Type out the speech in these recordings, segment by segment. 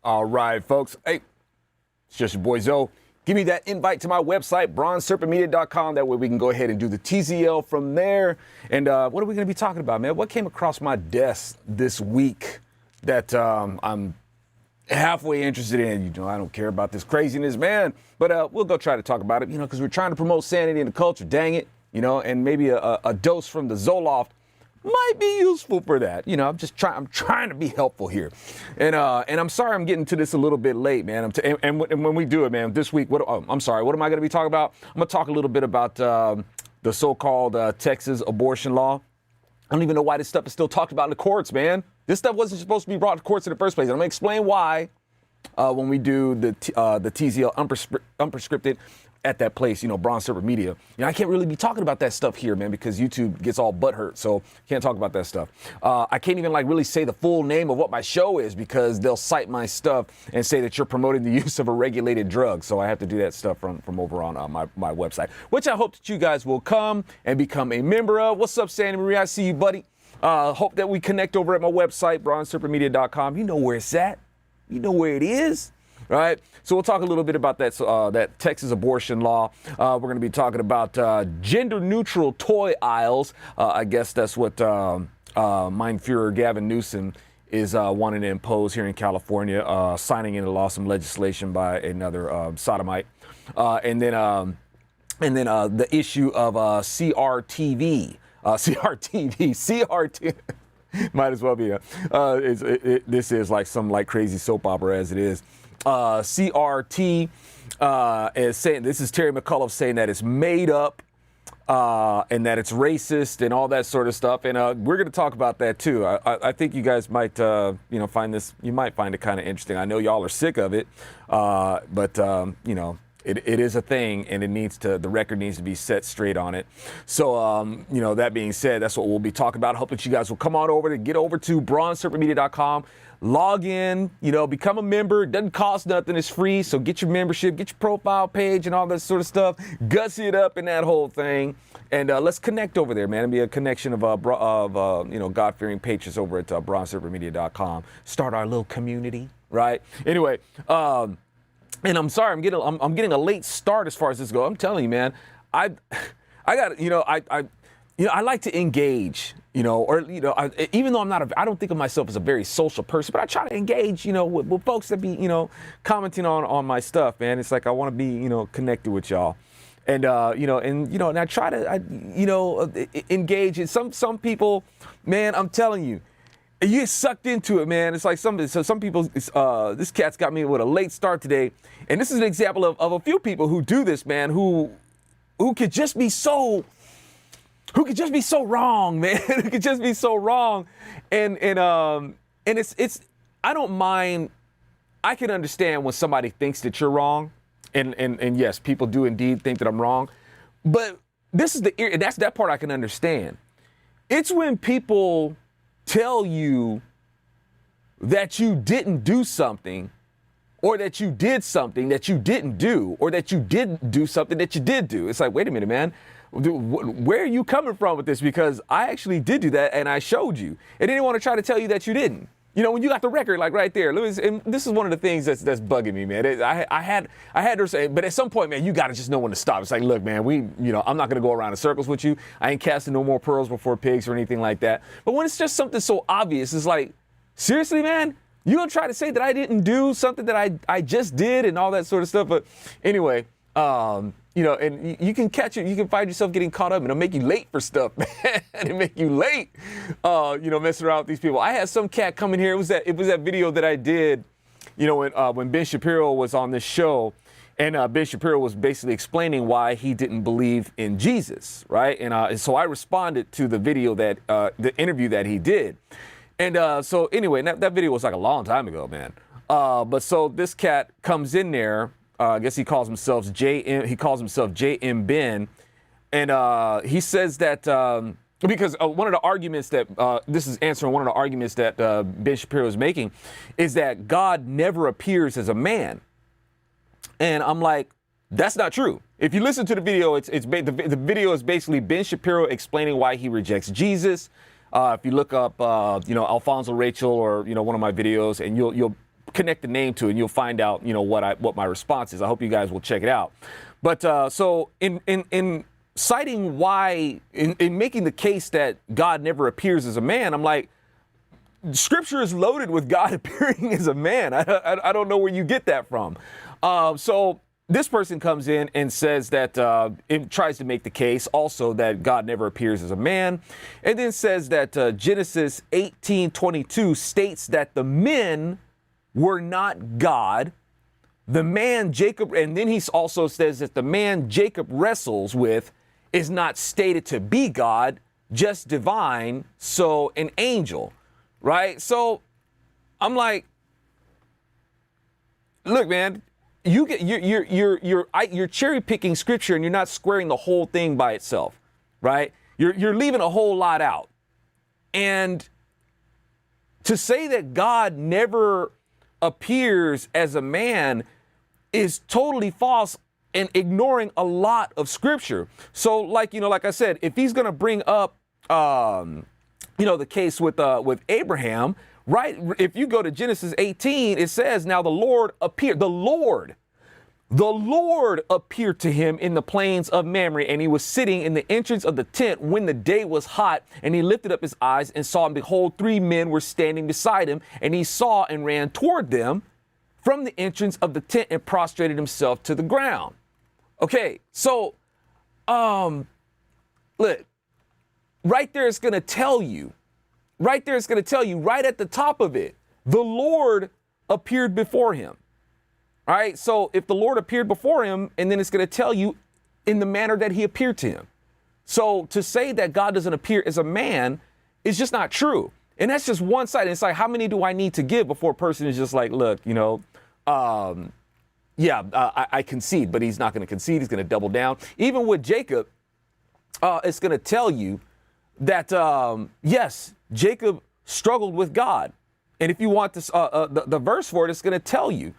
All right, folks. Hey, it's just your boy Zoe. Give me that invite to my website, bronzeserpentmedia.com. That way we can go ahead and do the TZL from there. And what are we going to be talking about, man? What came across my desk this week that I'm halfway interested in? You know, I don't care about this craziness, man. But we'll go try to talk about it, you know, because we're trying to promote sanity in the culture. Dang it. You know, and maybe a dose from the Zoloft might be useful for that. You know, I'm trying to be helpful here. And I'm sorry I'm getting to this a little bit late, man. And when we do it, man, this week, I'm sorry, what am I going to be talking about? I'm going to talk a little bit about the so-called Texas abortion law. I don't even know why this stuff is still talked about in the courts, man. This stuff wasn't supposed to be brought to courts in the first place. And I'm going to explain why when we do the TZL unprescripted at that place, you know, Bronze Serpent Media. You know, I can't really be talking about that stuff here, man, because YouTube gets all butthurt, so can't talk about that stuff. I can't even really say the full name of what my show is because they'll cite my stuff and say that you're promoting the use of a regulated drug. So I have to do that stuff from over on my website, which I hope that you guys will come and become a member of. What's up, Sandy Marie? I see you, buddy. Hope that we connect over at my website, bronzeserpentmedia.com. You know where it's at. You know where it is. Right. So we'll talk a little bit about that Texas abortion law. We're going to be talking about gender neutral toy aisles. I guess that's what Mein Führer Gavin Newsom is wanting to impose here in California, signing into law some legislation by another sodomite. And then the issue of CRTV. CRT. Might as well be. This is like some crazy soap opera as it is. CRT is saying, this is Terry McAuliffe saying that it's made up and that it's racist and all that sort of stuff. And we're going to talk about that too. I think you guys might, find this, you might find it kind of interesting. I know y'all are sick of it, but you know, it is a thing and the record needs to be set straight on it. So, you know, that being said, that's what we'll be talking about. I hope that you guys will come on over get over to bronzeserpentmedia.com. Log in, you know, become a member. It doesn't cost nothing. It's free. So get your membership, get your profile page and all that sort of stuff. Gussy it up in that whole thing. And let's connect over there, man. It'll be a connection of God-fearing patrons over at bronzeserpentmedia.com. Start our little community, right? Anyway, and I'm sorry, I'm getting a late start as far as this goes. I'm telling you, man, I got, you know, I like to engage, you know, or, you know, even though I don't think of myself as a very social person, but I try to engage, you know, with folks that be, you know, commenting on my stuff, man. It's like I want to be, you know, connected with y'all. And, and I try to, engage. And some people, man, I'm telling you, you get sucked into it, man. It's like some people, this cat's got me with a late start today. And this is an example of a few people who do this, man, who could just be so wrong, man. Who could just be so wrong. And it's I don't mind. I can understand when somebody thinks that you're wrong. And yes, people do indeed think that I'm wrong. But that's that part I can understand. It's when people tell you that you didn't do something, or that you did something that you didn't do, or that you didn't do something that you did do. It's like, wait a minute, man. Where are you coming from with this? Because I actually did do that and I showed you. And then they want to try to tell you that you didn't. You know, when you got the record like right there. And this is one of the things that's bugging me, man. I had to say, but at some point, man, you got to just know when to stop. It's like, look, man, I'm not going to go around in circles with you. I ain't casting no more pearls before pigs or anything like that. But when it's just something so obvious, it's like, seriously, man, you going to try to say that I didn't do something that I just did and all that sort of stuff. But anyway, you know, and you can catch it. You can find yourself getting caught up, and it'll make you late for stuff, man. It'll make you late, messing around with these people. I had some cat come in here. It was that video that I did, you know, when Ben Shapiro was on this show, and Ben Shapiro was basically explaining why he didn't believe in Jesus, right? And so I responded to the video the interview that he did, and so anyway, that video was like a long time ago, man. But so this cat comes in there. I guess he calls himself J.M. Ben, and he says that because one of the arguments that this is answering one of the arguments that Ben Shapiro is making is that God never appears as a man, and I'm like, that's not true. If you listen to the video, the video is basically Ben Shapiro explaining why he rejects Jesus. If you look up Alfonso Rachel or one of my videos, and you'll connect the name to it, and you'll find out, what my response is. I hope you guys will check it out. But so in citing why, in making the case that God never appears as a man, I'm like, Scripture is loaded with God appearing as a man. I don't know where you get that from. So this person comes in and says that it tries to make the case also that God never appears as a man, and then says that Genesis 18:22 states that the men were not God. The man Jacob, and then he also says that the man Jacob wrestles with is not stated to be God, just divine, so an angel. Right? So I'm like, look, man, you're cherry picking Scripture, and you're not squaring the whole thing by itself, right? You're leaving a whole lot out. And to say that God never appears as a man is totally false and ignoring a lot of Scripture. So like I said, if he's going to bring up, the case with Abraham, right? If you go to Genesis 18, it says, now the Lord appeared to him in the plains of Mamre, and he was sitting in the entrance of the tent when the day was hot, and he lifted up his eyes and saw, and behold, 3 men were standing beside him, and he saw and ran toward them from the entrance of the tent and prostrated himself to the ground. Okay, so, look, right there it's going to tell you right at the top of it, the Lord appeared before him. All right. So if the Lord appeared before him, and then it's going to tell you in the manner that he appeared to him. So to say that God doesn't appear as a man is just not true. And that's just one side. And it's like, how many do I need to give before a person is just like, look, I concede, but he's not going to concede. He's going to double down. Even with Jacob, it's going to tell you that, yes, Jacob struggled with God. And if you want this, the verse for it, it's going to tell you,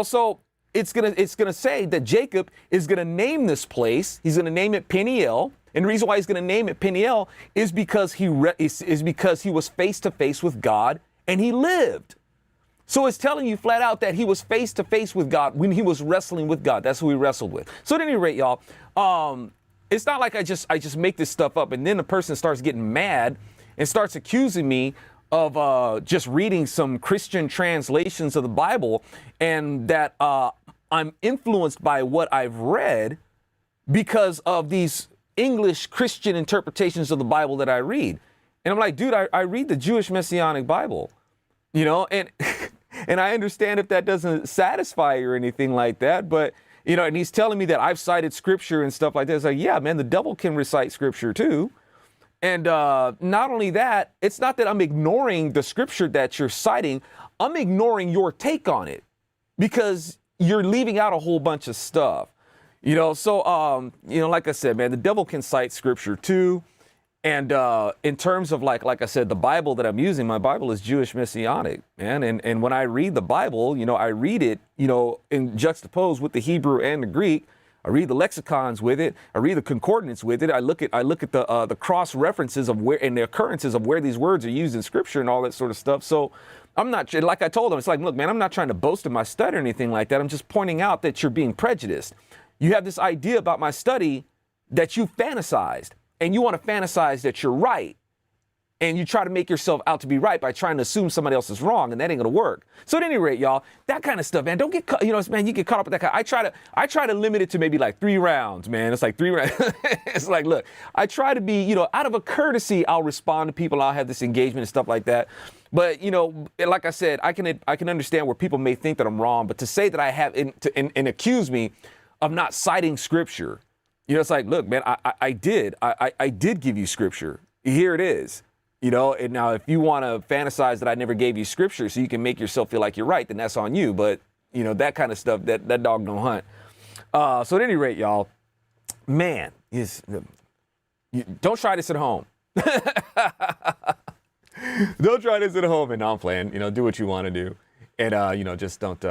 so it's going to say that Jacob is going to name this place. He's going to name it Peniel. And the reason why he's going to name it Peniel is because he was face to face with God and he lived. So it's telling you flat out that he was face to face with God when he was wrestling with God. That's who he wrestled with. So at any rate, y'all, it's not like I just make this stuff up and then the person starts getting mad and starts accusing me of just reading some Christian translations of the Bible, and that I'm influenced by what I've read because of these English Christian interpretations of the Bible that I read. And I'm like, dude, I read the Jewish Messianic Bible, and and I understand if that doesn't satisfy you or anything like that, but and he's telling me that I've cited Scripture and stuff like that. It's like, yeah, man, the devil can recite Scripture too. And not only that, it's not that I'm ignoring the Scripture that you're citing. I'm ignoring your take on it because you're leaving out a whole bunch of stuff. So, like I said, man, the devil can cite Scripture too. And in terms of like I said, the Bible that I'm using, my Bible is Jewish Messianic, man. And when I read the Bible, I read it, in juxtaposed with the Hebrew and the Greek. I read the lexicons with it. I read the concordance with it. I look at the cross references of where and the occurrences of where these words are used in Scripture and all that sort of stuff. So I'm not, like I told him, it's like, look, man, I'm not trying to boast of my study or anything like that. I'm just pointing out that you're being prejudiced. You have this idea about my study that you fantasized, and you want to fantasize that you're right. And you try to make yourself out to be right by trying to assume somebody else is wrong, and that ain't gonna work. So at any rate, y'all, that kind of stuff, man, don't get caught, man, you get caught up with that kind. I try to limit it to maybe like 3 rounds, man. It's like 3 rounds. It's like, look, I try to be, out of a courtesy, I'll respond to people. I'll have this engagement and stuff like that. But, like I said, I can understand where people may think that I'm wrong, but to say that I have and accuse me of not citing Scripture, it's like, look, man, I did give you Scripture. Here it is. And now if you want to fantasize that I never gave you Scripture so you can make yourself feel like you're right, then that's on you. But, that kind of stuff, that dog don't hunt. So at any rate, y'all, man, don't try this at home. Don't try this at home. And no, I'm playing, do what you want to do. And, just don't,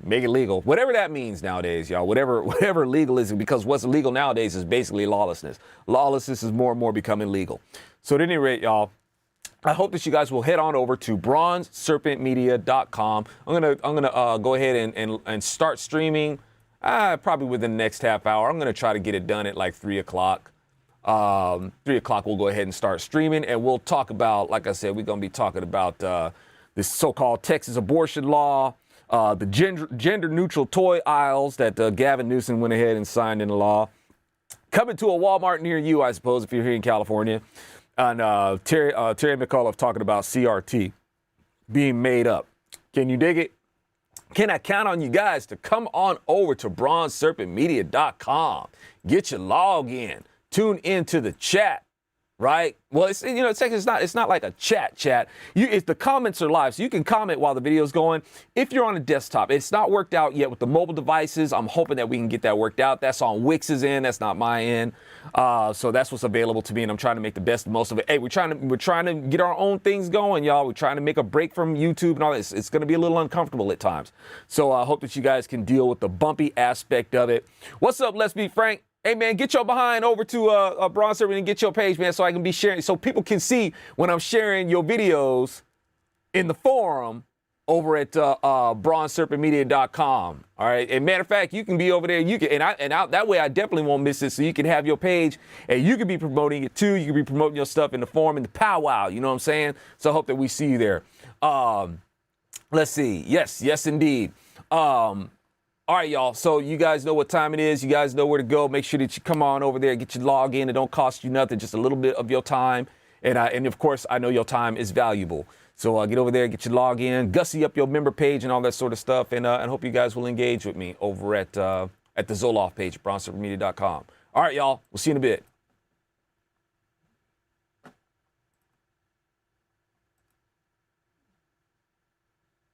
make it legal. Whatever that means nowadays, y'all, whatever legalism, because what's illegal nowadays is basically lawlessness. Lawlessness is more and more becoming legal. So at any rate, y'all, I hope that you guys will head on over to bronzeserpentmedia.com. I'm gonna go ahead and start streaming probably within the next half hour. I'm gonna try to get it done at like 3 o'clock. 3 o'clock we'll go ahead and start streaming, and we'll talk about, like I said, we're gonna be talking about this so-called Texas abortion law, the gender-neutral toy aisles that Gavin Newsom went ahead and signed into law. Coming to a Walmart near you, I suppose, if you're here in California. And Terry McAuliffe talking about CRT being made up. Can you dig it? Can I count on you guys to come on over to bronzeserpentmedia.com? Get your login. Tune into the chat. Right? Well, it's not like a chat. If the comments are live, so you can comment while the video's going. If you're on a desktop, it's not worked out yet with the mobile devices. I'm hoping that we can get that worked out. That's on Wix's end. That's not my end. So that's what's available to me, and I'm trying to make the most of it. Hey, we're trying to get our own things going, y'all. We're trying to make a break from YouTube and all this. It's going to be a little uncomfortable at times. So I hope that you guys can deal with the bumpy aspect of it. What's up? Let's be frank. Hey, man, get your behind over to Bronze Serpent and get your page, man, so I can be sharing, so people can see when I'm sharing your videos in the forum over at bronzeserpentmedia.com. All right. And matter of fact, you can be over there. You can, that way I definitely won't miss it. So you can have your page and you can be promoting it too. You can be promoting your stuff in the forum, in the powwow. You know what I'm saying? So I hope that we see you there. Let's see. Yes, indeed. All right, y'all. So you guys know what time it is. You guys know where to go. Make sure that you come on over there, get your log in. It don't cost you nothing, just a little bit of your time. And of course, I know your time is valuable. So get over there, get your log in, gussy up your member page and all that sort of stuff. And hope you guys will engage with me over at the Zoloft page, bronzeserpentmedia.com. All right, y'all. We'll see you in a bit.